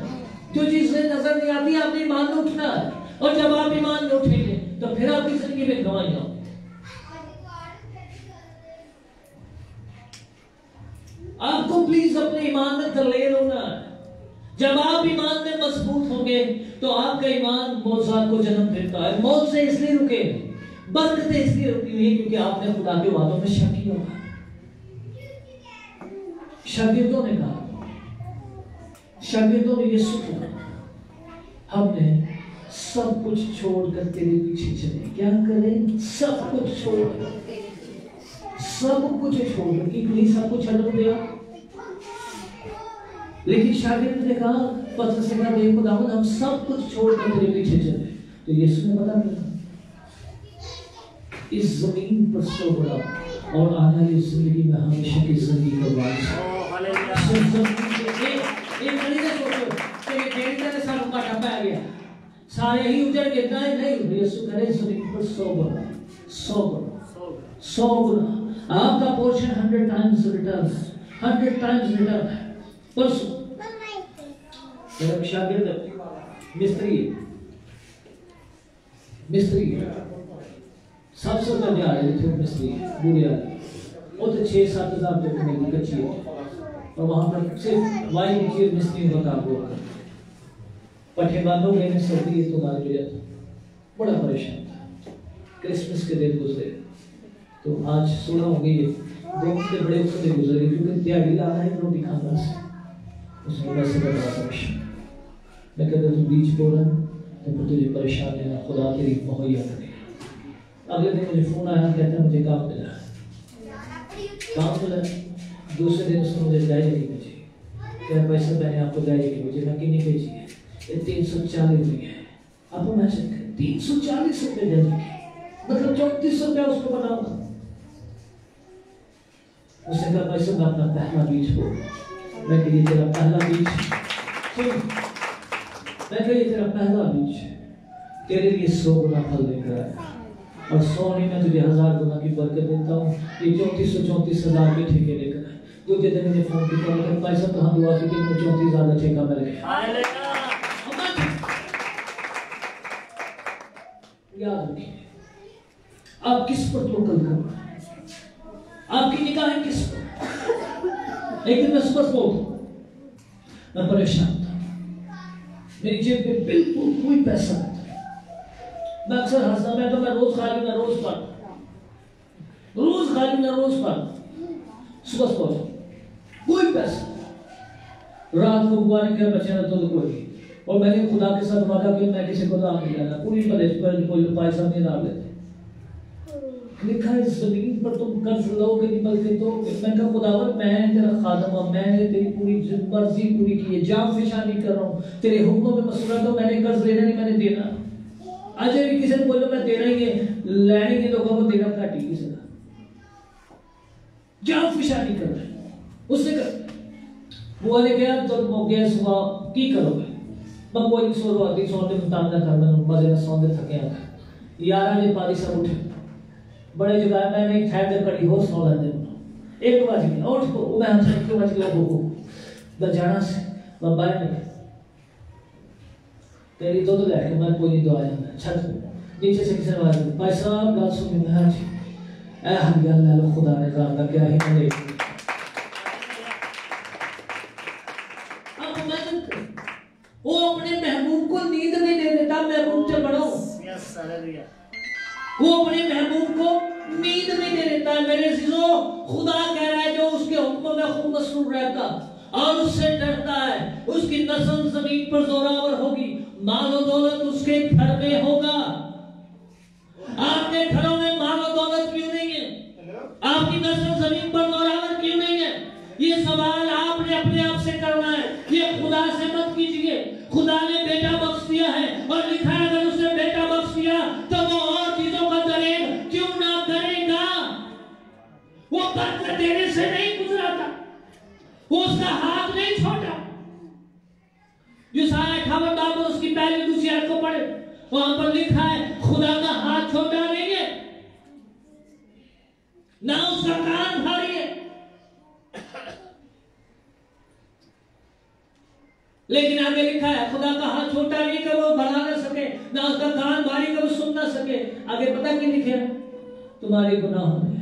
جو چیزیں نظر نہیں آتی آپ نے ایمان میں اٹھنا ہے اور جب آپ ایمان میں اٹھیں گے تو پھر آپ کی زندگی میں گوائیاں ہوں آپ کو پلیز اپنے ایمان میں ترلیر ہونا ہے جب آپ ایمان میں مضبوط ہوں گے تو آپ کا ایمان معجزات کو جنم دیتا ہے موت سے اس لیے رکے برکتیں اس لیے رکی ہوئی کیونکہ آپ نے خدا کے وعدوں میں شک کیا شاگردوں نے کہا شاگردوں نے یسوع کو کہا ہم نے سب کچھ چھوڑ کر تیرے پیچھے چلے کیا کریں سب کچھ چھوڑ کر کہ سب کچھ چھوڑ دیا لیکن شاگرد نے کہا پترس نے کہا دیکھ خداوند ہم سب کچھ چھوڑ کر تیرے پیچھے چلے تو یسوع نے بتا دیا اس زمین پر سو بڑا اور آنے والی زندگی میں ہمیشہ کی زندگی کا وارث ایک خلیدہ سوچو کہ یہ ڈیڑھ طرح سال کا ٹپا گیا سارے ہی اجڑ کے اتنا ہی نہیں یسوع کہہ رہے زمین پر 100 گنا آپ کا پورشن 100 times ریٹرن ہے پرسو میرا شاگرد مستری سب سے پہلے آ رہے تھے مستری بورے آ رہے وہ تو 6-7 ہزار تک میں کچی ہے اور وہاں پر صرف وائن کی مسلم کا کام ہوا کرتا. پٹھیمانوں میں نے سردی تو نہ لیا تھا, بڑا پریشان تھا. کرسمس کے دن گزرے تو آج 16 ہو گئی ہے, 2 ہفتے بڑے ہفتے گزرے کیونکہ تیاری لانا ہے روٹی کھانا سے. اس میں ویسے بڑا پریشان. میں کہتا تو بیچ بول رہا تو پھر تجھے پریشان لینا خدا تیری مہیا کرے. اگلے دن مجھے فون آیا, کہتا ہے مجھے کام ملا ہے. کام ملا. دوسرے دن اس نے مجھے ڈائری کی بھیجی, کہ پیسے میں نے آپ کو ڈائری کی بھیجی. میں کتنی بھیجی ہے؟ یہ 340 روپئے ہے. آپ کو میسج کریں 340 روپئے ڈائری کی, مطلب 3400 روپئے اس کو بناؤں گا. اس نے کہا پیسے میں اپنا پہلا بیچ ہو. میں کہ یہ تیرا پہلا بیچ ہے. میں کہ یہ تیرا پہلا بیچ ہے, تیرے لیے 100 گنا پھل دے کر آیا, اور 100 نہیں میں تجھے 1000 گنا کی برکت دیتا ہوں. یہ 34,000 کے ٹھیکے لے کر آئے. دوسرے دن نے فون کیا کہ پیسہ تو ہم دعا کی کہ 34,000 ٹھیکہ مل گیا. یاد رکھیے آپ کس پر توکل کر رہے ہیں, آپ کی نگاہیں کس پر. ایک دن میں صبح بولتا, میں پریشان تھا, میری جیب میں بالکل کوئی پیسہ نہیں تھا. میں اکثر ہنستا, میں تو میں روز خالی نہ روز پڑھتا, روز خالی نہ روز پڑھتا. صبح کوئی پیسہ. رات کو بوا نے کیا بچے نہ تو کوئی نہیں, اور میں نے خدا کے ساتھ وعدہ کیا میں کسی کو دام نہیں لینا. پوری پلیٹ پر کوئی پیسہ نہیں ڈال دیتے. لکھا ہے زمین پر تم قرض لو گے نہیں بلکہ دو گے. میں کہا خداوند میں تیرا خادم ہوں, میں نے تیری پوری مرضی پوری کی ہے, جام فشاں نہیں کر رہا ہوں, تیرے حکموں میں مسئولت ہو. میں نے قرض لینا نہیں, میں نے دینا. آج بھی کسی نے بولو میں دینا ہی ہے, لینے کے لوگوں کو دینا کاٹی کسی کا. جام فشاں نہیں کر رہے. اس نے کہا وہ نے کہا تو ہو گیا صبح کی کرو گے. میں کوئی نہیں سو رہا, سونے میں تام نہ کرنا, مزے نہ سوندے تھکے آتا. 11 بجے پاری سب اٹھے, بڑے جگہ میں نے ٹھہر دے پڑی ہو سو لیندے. 1 بج گیا اٹھ کو میں ہم سے 1 بج گیا ہو بجانا سے میں باہر نکل. تیری دو لے کے میں کوئی نہیں دعا جانا چھت نیچے سے کسی نے آواز دی, بھائی صاحب گل سنی. میں ہاں جی, اے ہم گل لے لو, خدا نے زیادہ کیا ہی ملے. وہ اپنے محبوب کو نیند نہیں دے دیتا, محبوب سے بڑھو. وہ اپنے محبوب کو نیند نہیں دے دیتا. میرے عزیزو, خدا کہہ رہا ہے جو اس کے حکموں میں خوب مسرور رہتا اور اس سے ڈرتا ہے, اس کی نسل زمین پر زوراور ہوگی, مال و دولت اس کے گھر میں ہوگا. آپ کے گھروں میں مال و دولت کیوں نہیں ہے؟ آپ کی نسل زمین پر زوراور کیوں نہیں ہے؟ یہ سوال آپ نے اپنے آپ سے کرنا ہے. یہ خدا سے مت کیجئے. خدا نے بیٹا بخش دیا ہے, اور لکھا ہے اگر اس نے بیٹا بخش دیا تو وہ اور چیزوں کا دریغ کیوں نہ کرے گا. وہ برکت دینے سے نہیں گزرا تھا, وہ اس کا ہاتھ نہیں چھوٹا. یسایا 58 باب اور اس کی پہلی دوسری آیت کو پڑھے, وہاں پر لکھا ہے خدا کا ہاتھ چھوٹا نہیں ہے, نہ اس کا کان بھاری ہے. لیکن آگے لکھا ہے خدا کا ہاتھ چھوٹا نہیں کہ وہ بھلا نہ سکے, نہ اس کا کان بھاری کہ وہ سن نہ سکے. آگے پتہ کیا لکھا ہے؟ تمہارے گناہوں میں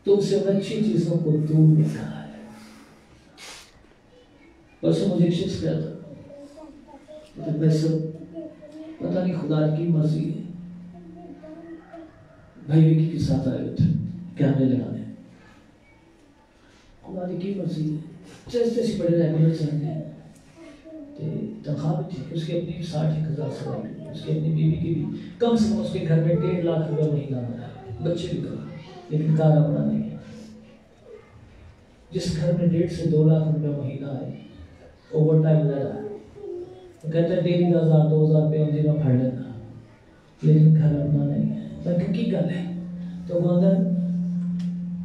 تم سے اچھی چیزوں کو دور رکھا ہے. پرسوں مجھے ایک شخص کہتا پتہ نہیں خدا کی مرضی ہے, بھائی وکی کے ساتھ آئے ہوئے تھے کیمرے لگانے. خدا کی مرضی ہے, جیسے جیسے بڑے ریگولر چلتے ہیں. تنخواہ بھی تھی, اس کی اپنی 60,000 سواری, اس کی اپنی بیوی کی بھی کم سے کم اس کے گھر میں 1.5 لاکھ روپے مہینہ آتا ہے, بچے بھی کم, لیکن کار اپنا نہیں ہے. جس گھر میں 1.5 سے 2 لاکھ روپے مہینہ آئے, اوور ٹائم لے رہا ہے, وہ کہتا ہے ڈیلی 1,000-2,000 روپے ان دنوں پڑھ لینا, لیکن گھر اپنا نہیں ہے. میں کہا کی گل ہے؟ تو وہ اندر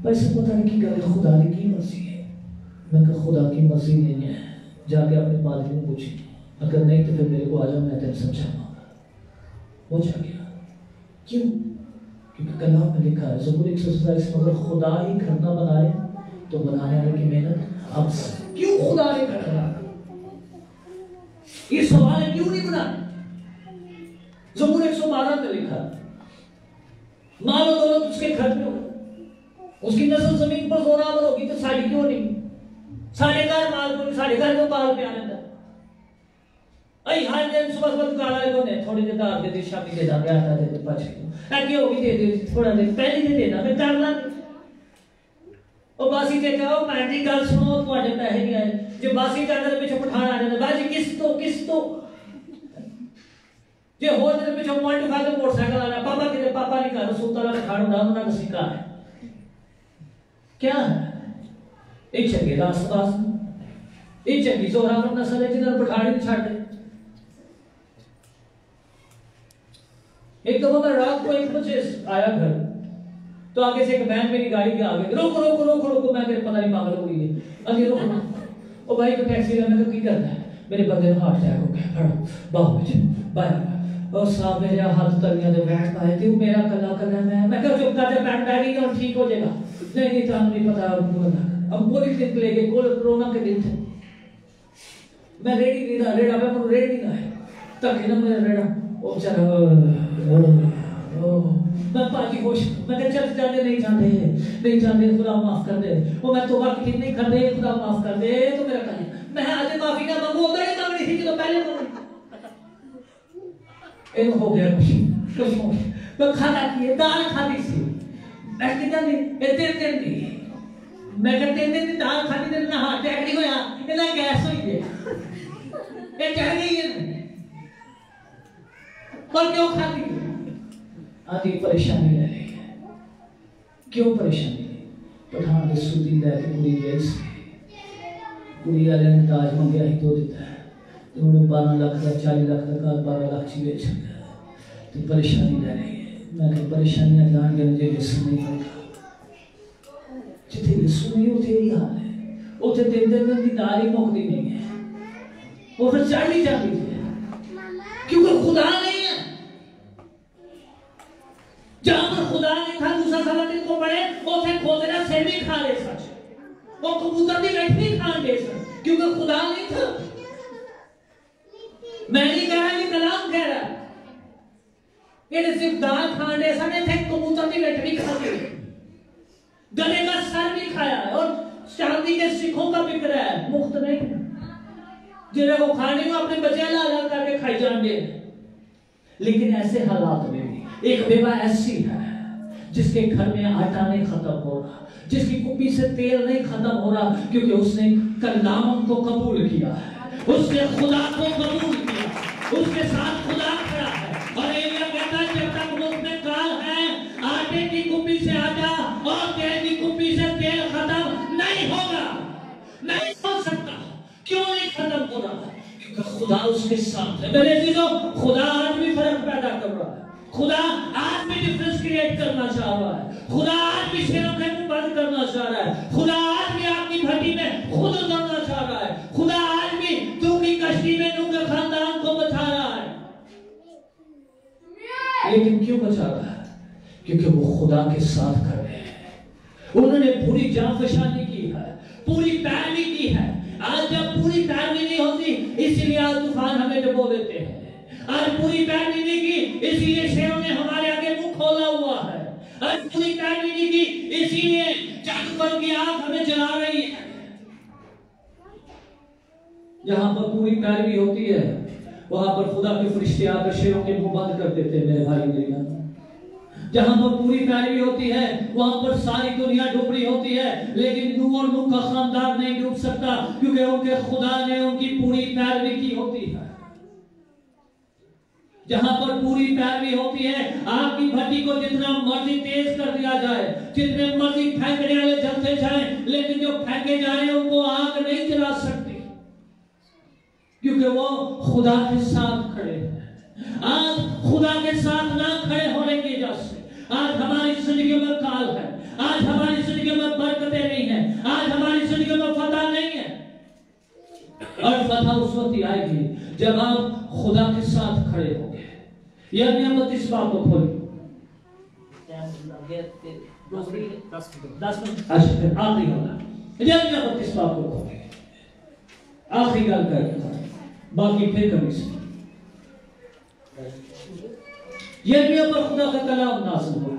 پیسے پتہ نہیں کی گل ہے, خدا کی مرضی ہے. میں کہا خدا کی مرضی نہیں ہے, جا کے اپنے مالک کو پوچھیں, اگر نہیں تو پھر میرے کو آ جاؤ, میں تیرے سمجھاؤں گا. وہ جا گیا. کیوں؟ کیونکہ کلام میں لکھا ہے زبور 127 مگر خدا ہی گھر نہ بنائے تو بنانے والے کی محنت اب سے. کیوں خدا نے گھر بنایا؟ یہ سوال ہے کیوں نہیں بنا؟ زبور 112 میں لکھا مال و دولت اس کے گھر میں ہو. اس کی نسل زمین پر زوراور ہوگی تو ساری کیوں نہیں؟ سارے گھر مال کو سارے گھر کو پال پیا لینا ائی ہر دن صبح صبح کالا کو نے تھوڑی دیر دار دے شامی دے دا آتا دے پچ اے کی ہوگی دے دے تھوڑا دیر پہلے دے دینا پھر کر لاں او باسی تے کہو پانڈی گل سنو تواڈے پیسے نہیں آئے جو باسی تے اندر پیچھے پٹھان آ جاندے باجی کس تو جے ہو تے پیچھے موٹر سائیکل موٹر سائیکل آنا پاپا کتے پاپا نہیں کہا رسول تعالی نے کھاڑا نہ نہ سکھا ہے کیا ہے ایک چنگی راست باس ایک چنگی زورا پر نسل ہے جنہوں نے پٹھاڑی چھاڑ دے ایک دفعہ میں رات کو 1 بجے آیا گھر تو آگے سے ایک بین میری گاڑی کے آگے روکو میں پتہ نہیں پاگل ہو گئی ہے آگے روکو او بھائی کو ٹیکسی لے میں تو کی کرنا ہے میرے بندے میں ہارٹ اٹیک ہو گیا پڑھو باہو بچے باہر اور صاحب میرے ہاتھ تلیاں دے بیٹھ پائے تھے میرا کلا کلا میں کہا چپ کر جا بیٹھ گئی اور ٹھیک ہو جائے گا نہیں تھا نہیں پتا اب پولیس نکلے گے کورونا کے دن تھے میں ریڈی نہیں ریڈا میں ریڈی نہ ہے تک نہ میں ریڈا او چلو میں پاکی خوش میں کہ چل جانے نہیں جانے خدا معاف کر دے وہ میں توبہ کی نہیں کر دے خدا معاف کر دے تو میرا کہا میں آج معافی نہ مانگو ادھر ہی مانگنی تھی کہ تو پہلے مانگنی این ہو گیا خوش ہو میں کھانا کیے دال کھاتی سی میں کہتا نہیں تین نہیں میں کہتے ہیں دال کھاتی تھی نہ ہارٹ اٹیک نہیں ہویا یہ گیس ہوئی ہے یہ چڑھ گئی ہے اور کیوں کھاتی ہے آدھی پریشانی رہ رہی ہے کیوں پریشانی پٹھان کے سودی لے کے پوری گئی سے پوری والے نے تاج منگیا ہی تو دیتا ہے تو انہوں 12 لاکھ کا 40 لاکھ کا 12 لاکھ چی بیچ گیا تو پریشانی رہ رہی ہے میں کہ پریشانیاں جان کے مجھے جسم نہیں ہوگا جتنے جسم نہیں ہوتے ہی حال ہے وہ تو 3 دن کی داری موقعی نہیں ہے وہ پھر چاہی جاتی ہے کیونکہ خدا نہیں ہے جہاں پر خدا نہیں تھا دوسرا سبق ان کو پڑھے وہ تھے کھوتنا سے بھی کھا لے سچ وہ کبوتر بھی بیٹھ بھی کھا لے سچ کیونکہ خدا نہیں تھا میں نہیں کہہ رہا یہ کلام کہہ رہا یہ صرف دال کھا لے سچ تھے کبوتر بھی بیٹھ بھی کھا لے گلے کا سر بھی کھایا ہے اور چاندی کے سکھوں کا بک رہا ہے مفت نہیں جنہیں وہ کھانے میں اپنے بچے لا کر کے کھائی جان گے لیکن ایسے حالات میں ایک بیوہ ایسی ہے جس کے گھر میں آٹا نہیں ختم ہو رہا جس کی کپی سے تیل نہیں ختم ہو رہا کیونکہ اس نے کلام کو قبول کیا ہے اس نے خدا کو قبول کیا اس کے ساتھ خدا کھڑا ہے اور ایلیا کہتا ہے جب تک ملک میں کال ہے آٹے کی کپی سے آٹا اور تیل کی کپی سے تیل ختم نہیں ہوگا نہیں ہو سکتا کیوں نہیں ختم ہو رہا کیونکہ خدا اس کے ساتھ ہے میرے عزیزو خدا آج بھی فرق پیدا کر رہا ہے خدا آج بھی ڈیفرنس کریٹ کرنا چاہ رہا ہے خدا آج بھی شیروں کے منہ بند کرنا چاہ رہا ہے خدا آج بھی آپ کی بھٹی میں خود اترنا چاہ رہا ہے خدا آج بھی تو کی کشتی میں نو کے خاندان کو بچا رہا ہے لیکن کیوں بچا رہا ہے کیونکہ وہ خدا کے ساتھ کھڑے ہیں انہوں نے پوری جان فشانی کی ہے پوری پیروی کی ہے آج جب پوری پیروی نہیں ہوتی اسی لیے آج طوفان ہمیں ڈبو دیتے ہیں آج پوری پیروی نہیں کی اسی لیے شیروں نے ہمارے آگے منہ کھولا ہوا ہے آج پوری پیروی نہیں کی اسی لیے جانوروں کی آنکھ ہمیں جلا رہی ہے جہاں پر پوری پیروی ہوتی ہے وہاں پر خدا کے فرشتے آ کر شیروں کے منہ بند کر دیتے ہیں میرے بھائی میری بہن جہاں پر پوری پیروی ہوتی ہے وہاں پر ساری دنیا ڈوب رہی ہوتی ہے لیکن نوح اور نوح کا خاندان نہیں ڈوب سکتا کیونکہ ان کے خدا نے ان کی پوری پیروی کی ہوتی ہے جہاں پر پوری پیروی ہوتی ہے آپ کی بھٹی کو جتنا مرضی تیز کر دیا جائے جتنے مرضی پھینکنے والے جلتے جائیں لیکن جو پھینکے جائیں ان کو آگ نہیں جلا سکتی کیونکہ وہ خدا کے ساتھ کھڑے ہیں آج خدا کے ساتھ نہ کھڑے ہونے کی وجہ سے آج ہماری زندگی میں کال ہے آج ہماری زندگی میں برکتیں نہیں ہیں آج ہماری زندگی میں فتح نہیں ہے اور فتح اس وقت ہی آئے گی جب آپ خدا کے ساتھ کھڑے ہوں گے یعنی ہم اس بات کو کھولیں آخری گل یعنی ہم اس بات کو کھولیں آخری گل کر باقی پھر کبھی سے یعنی پر خدا کا کلام نازل ہوگا